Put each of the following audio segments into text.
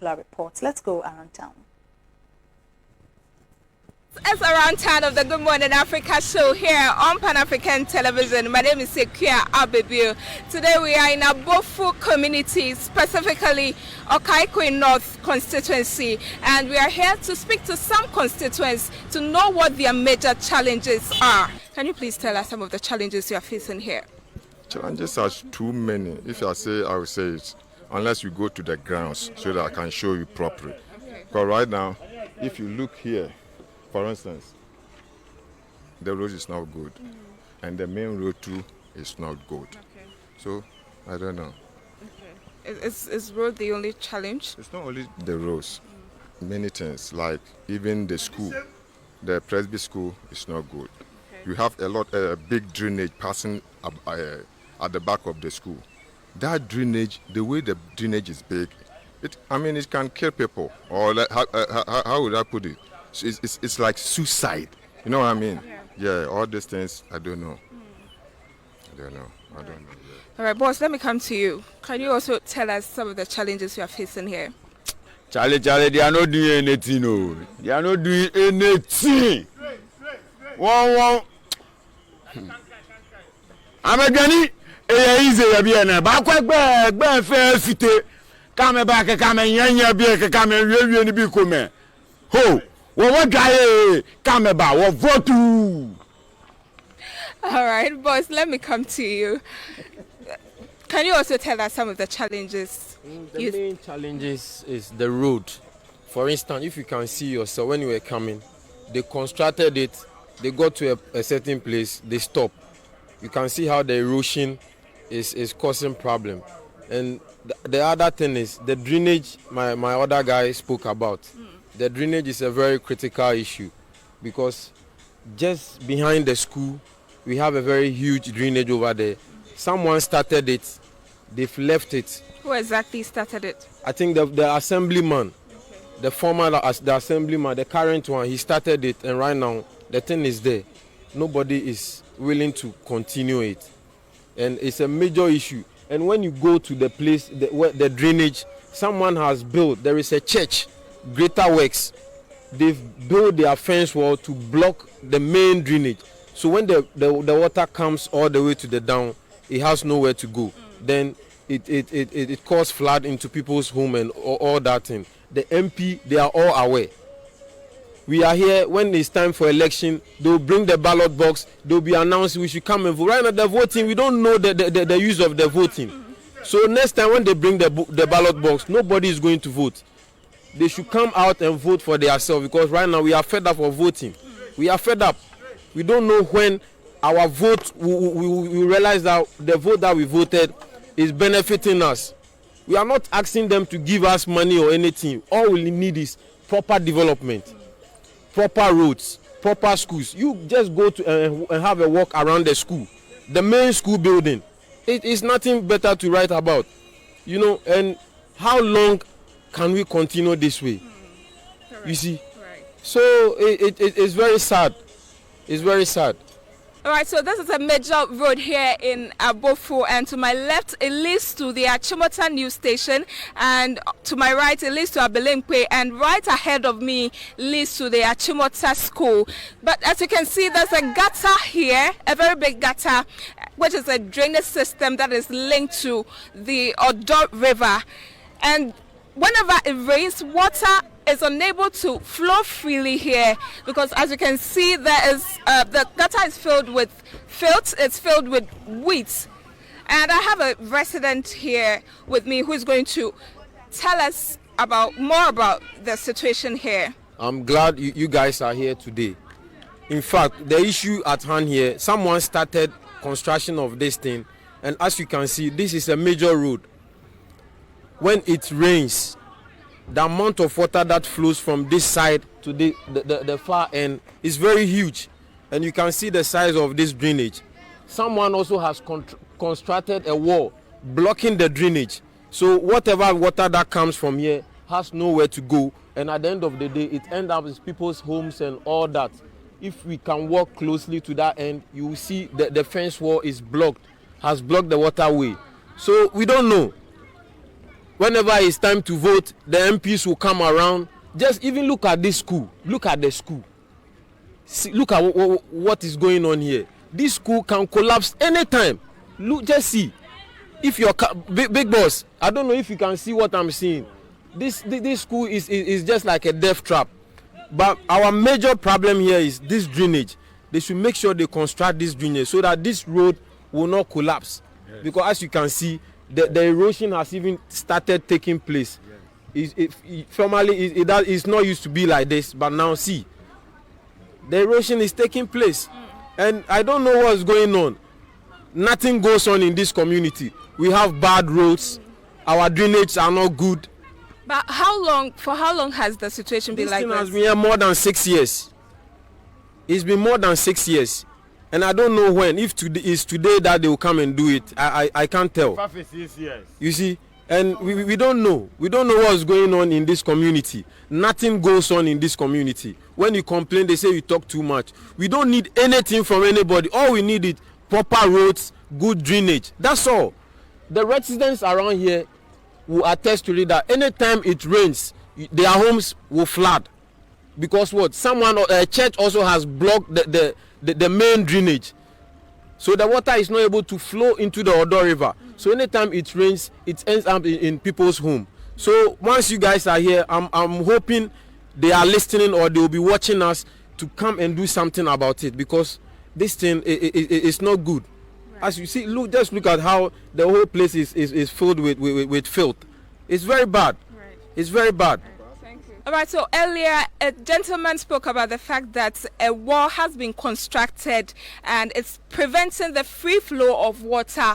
particular report. Let's go around town. It's around town of the Good Morning Africa show here on Pan-African Television. My name is Sekia Abebu. Today we are in Abofu community, specifically Okaikwe North constituency, and we are here to speak to some constituents to know what their major challenges are. Can you please tell us some of the challenges you are facing here? Challenges are too many. If I say, I will say it, unless you go to the grounds so that I can show you properly. But right now, if you look here, for instance, the road is not good, and the main road too is not good. Okay. So, I don't know. Okay. Is road the only challenge? It's not only the roads, many things, like even the school, the Presby school is not good. Okay. You have a big drainage passing at the back of the school. That drainage, the way the drainage is big, it can kill people. Or like, how would I put it? It's like suicide. You know what I mean? Yeah, all these things, I don't know. I don't know. Yeah. All right, boss, let me come to you. Can you also tell us some of the challenges you are facing here? Charlie, they are not doing anything. No. They are not doing anything. One. I'm a Gani. Easy, Abiana. Back fair fite. Come back, come and yanya, come and really be come. Ho! What guy come about? What vote? All right, boss, let me come to you. Can you also tell us some of the challenges? The main challenges is the road. For instance, if you can see yourself when you were coming, they constructed it, they got to a certain place, they stop. You can see how the erosion is causing problem. And the other thing is the drainage my other guy spoke about. The drainage is a very critical issue because just behind the school, we have a very huge drainage over there. Someone started it, they've left it. Who exactly started it? I think the assemblyman, the former the assemblyman, the current one, he started it, and right now the thing is there. Nobody is willing to continue it, and it's a major issue. And when you go to the place where the drainage, someone has built, there is a church, Greater Works. They've built their fence wall to block the main drainage. So when the water comes all the way to the down, it has nowhere to go. Then it causes flood into people's home and all that thing. The MP, they are all aware. We are here when it's time for election. They'll bring the ballot box. They'll be announcing we should come and vote. Right now the voting, we don't know the use of the voting. So next time when they bring the ballot box, nobody is going to vote. They should come out and vote for themselves, because right now we are fed up of voting. We are fed up. We don't know when our vote, we realize that the vote that we voted is benefiting us. We are not asking them to give us money or anything. All we need is proper development, proper roads, proper schools. You just go to and have a walk around the school, the main school building. It is nothing better to write about, and how long can we continue this way? You see? Right. So it's very sad. It's very sad. All right, so this is a major road here in Abofu, and to my left it leads to the Achimota news station, and to my right it leads to Abelenkwe, and right ahead of me leads to the Achimota school. But as you can see, there's a gutter here, a very big gutter, which is a drainage system that is linked to the Odo River. And whenever it rains, water is unable to flow freely here, because as you can see, there is the gutter is filled with filth, it's filled with weeds. And I have a resident here with me who is going to tell us more about the situation here. I'm glad you guys are here today. In fact, the issue at hand here, someone started construction of this thing, and as you can see, this is a major road. When it rains, the amount of water that flows from this side to the far end is very huge, and you can see the size of this drainage. Someone also has constructed a wall blocking the drainage, so whatever water that comes from here has nowhere to go, and at the end of the day it ends up in people's homes and all that. If we can walk closely to that end, you will see the fence wall is blocked, has blocked the waterway. So we don't know. whenever it's time to vote, the MPs will come around. Just even look at this school. Look at the school. See, look at what is going on here. This school can collapse anytime. Look, just see. If you're big boss, I don't know if you can see what I'm seeing. This school is just like a death trap. But our major problem here is this drainage. They should make sure they construct this drainage so that this road will not collapse. Yes. Because as you can see, the erosion has even started taking place. Yes. Formerly, it's not used to be like this, but now see, the erosion is taking place. And I don't know what's going on. Nothing goes on in this community. We have bad roads. Our drainage are not good. But for how long has the situation been like this? This has been here more than 6 years. It's been more than 6 years. And I don't know when. If today is today that they will come and do it, I can't tell. 5 years. You see, and we don't know. We don't know what's going on in this community. Nothing goes on in this community. When you complain, they say you talk too much. We don't need anything from anybody. All we need is proper roads, good drainage. That's all. The residents around here will attest to it that anytime it rains, their homes will flood. Because what? A church also has blocked the main drainage. So the water is not able to flow into the Odo River. So anytime it rains, it ends up in people's home. So once you guys are here, I'm hoping they are listening or they will be watching us to come and do something about it, because this thing is not good. Right. As you see, just look at how the whole place is filled with filth. It's very bad. Right. It's very bad. Right. All right, so earlier a gentleman spoke about the fact that a wall has been constructed and it's preventing the free flow of water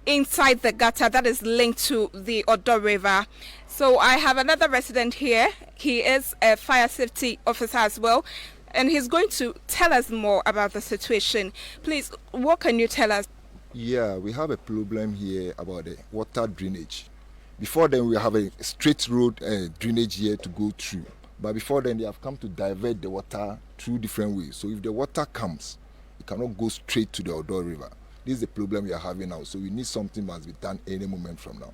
inside the gutter that is linked to the Odo River. So I have another resident here. He is a fire safety officer as well, and he's going to tell us more about the situation. Please, what can you tell us? Yeah, we have a problem here about the water drainage. Before then, we have a straight road drainage here to go through. But before then, they have come to divert the water through different ways. So if the water comes, it cannot go straight to the Odo River. This is the problem we are having now. So we need something must be done any moment from now.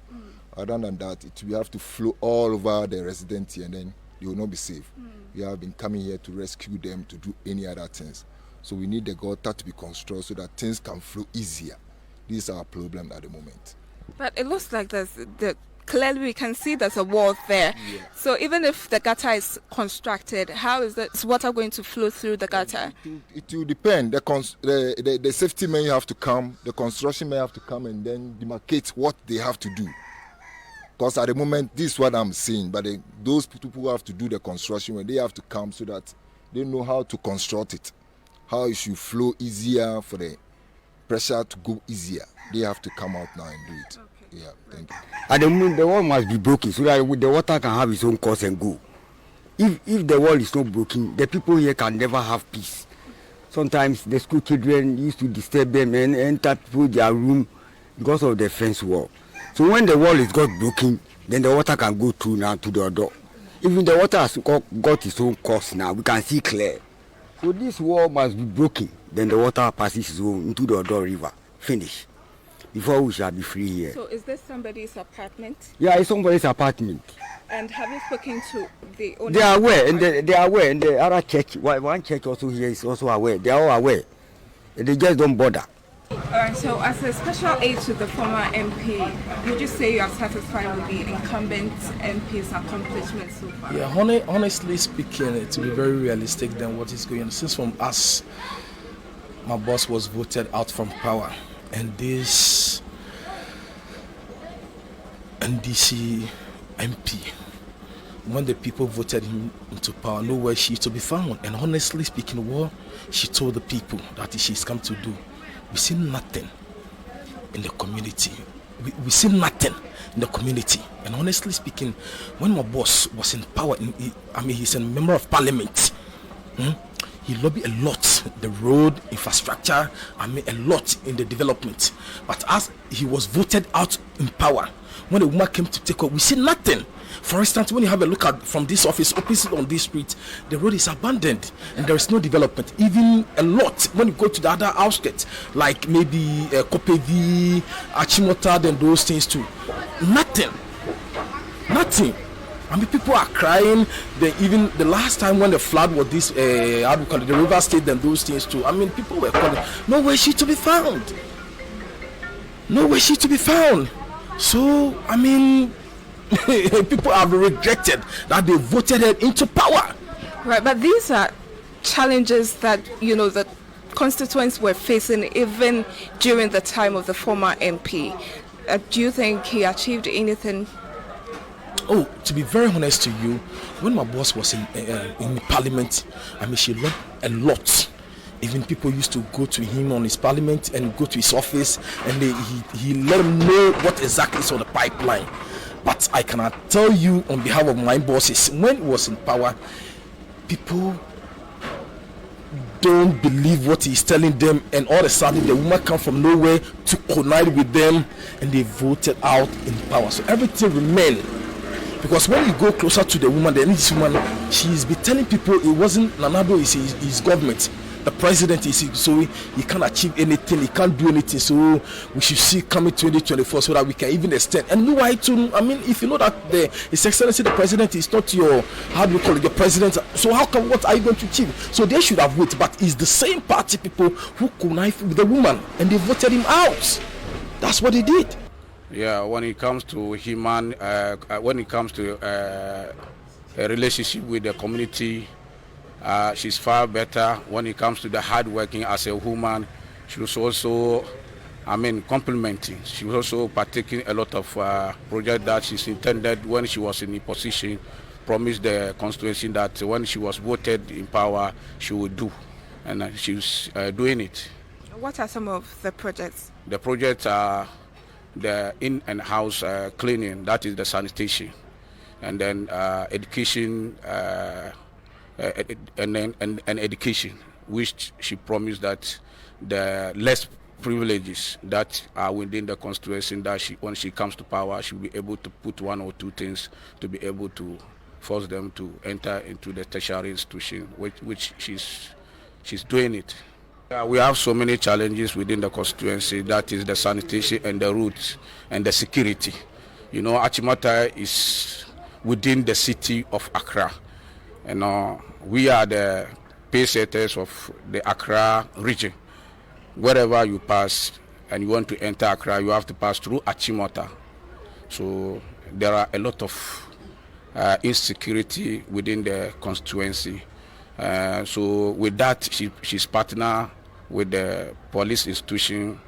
Other than that, we have to flow all over the residents here, and then they will not be safe. We have been coming here to rescue them, to do any other things. So we need the gutter to be constructed so that things can flow easier. This is our problem at the moment. But it looks like clearly we can see there's a wall there. Yeah. So even if the gutter is constructed, how is this water going to flow through the gutter? It will depend. The safety men have to come, the construction men have to come and then demarcate what they have to do. Because at the moment, this is what I'm seeing. But those people who have to do the construction, when they have to come so that they know how to construct it, how it should flow easier for the pressure to go easier. They have to come out now and do it. Okay. Yeah, thank you. At the moment, the wall must be broken so that the water can have its own course and go. If the wall is not broken, the people here can never have peace. Sometimes the school children used to disturb them and enter their room because of the fence wall. So when the wall is got broken, then the water can go through now to the door. Even the water has got its own course now, we can see clear. So this wall must be broken, then the water passes its own into the Odo River. Finish. Before we shall be free here. So is this somebody's apartment? Yeah, it's somebody's apartment. And have you spoken to the owner? They are aware, and they are aware, and the other church, one church also here is also aware. They are all aware. They just don't bother. Alright, so as a special aide to the former MP, would you say you are satisfied with the incumbent MP's accomplishments so far? Yeah, honestly speaking, to be very realistic than what is going on, since from us, my boss was voted out from power, and this NDC MP, when the people voted him into power, nowhere she is to be found. And honestly speaking, what she told the people that she's come to do, we see nothing in the community. We see nothing in the community. And honestly speaking, when my boss was in power, he's a member of parliament. He lobbied a lot, the road, infrastructure, a lot in the development. But as he was voted out in power, when the woman came to take over, we see nothing. For instance, when you have a look at from this office, opposite on this street, the road is abandoned and there is no development. Even a lot, when you go to the other outskirts, like maybe Kopevi, Achimota, and those things too, nothing. Nothing. I mean, people are crying. Even the last time when the flood was this, how do we call it, the river state and those things too. I mean, people were calling, nowhere she to be found. Nowhere she to be found. So, I mean, people have rejected that they voted her into power. Right, but these are challenges that, you know, the constituents were facing even during the time of the former MP. Do you think he achieved anything? Oh, to be very honest to you, when my boss was in parliament, I mean, she learned a lot. Even people used to go to him on his parliament and go to his office, and he let them know what exactly is on the pipeline. But I cannot tell you on behalf of my bosses, when he was in power, people don't believe what he's telling them, and all of a sudden the woman come from nowhere to connive with them, and they voted out in power. So everything remained. Because when you go closer to the woman, this woman, she's been telling people it wasn't Nanado, is his government. The president is, so he can't achieve anything, he can't do anything. So we should see coming 2024 so that we can even extend. And meanwhile, too, I mean, if you know that His Excellency the President is not your, how do you call it, your president, so what are you going to achieve? So they should have waited. But it's the same party people who connive with the woman and they voted him out. That's what they did. Yeah, when it comes to human, when it comes to a relationship with the community, she's far better. When it comes to the hard working as a woman, she was also, I mean, complimenting. She was also partaking a lot of projects that she's intended when she was in the position, promised the constituency that when she was voted in power, she would do. And she's doing it. What are some of the projects? The projects are the in and house cleaning, that is the sanitation, and then education, and education, which she promised that the less privileges that are within the constituency, that when she comes to power, she'll be able to put one or two things to be able to force them to enter into the tertiary institution, which she's doing it. We have so many challenges within the constituency, that is the sanitation and the roads and the security. You know, Achimota is within the city of Accra. And we are the pacesetters of the Accra region. Wherever you pass and you want to enter Accra, you have to pass through Achimota. So there are a lot of insecurity within the constituency. So with that, she's partner with the police institution,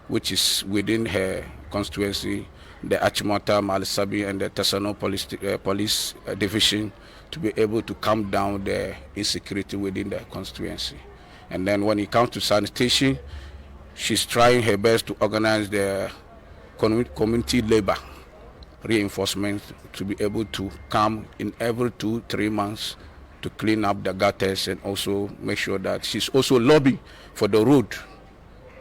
which is within her constituency, the Achimota, Malisabi, and the Tesano police division, to be able to calm down the insecurity within the constituency. And then when it comes to sanitation, she's trying her best to organize the community labor reinforcement to be able to come in every 2-3 months to clean up the gutters, and also make sure that she's also lobbying for the road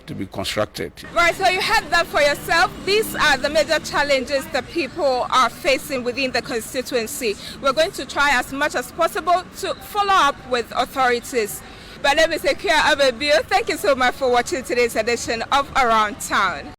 to be constructed. Right, so you heard that for yourself. These are the major challenges that people are facing within the constituency. We're going to try as much as possible to follow up with authorities. My name is Ekia Abebio. Thank you so much for watching today's edition of Around Town.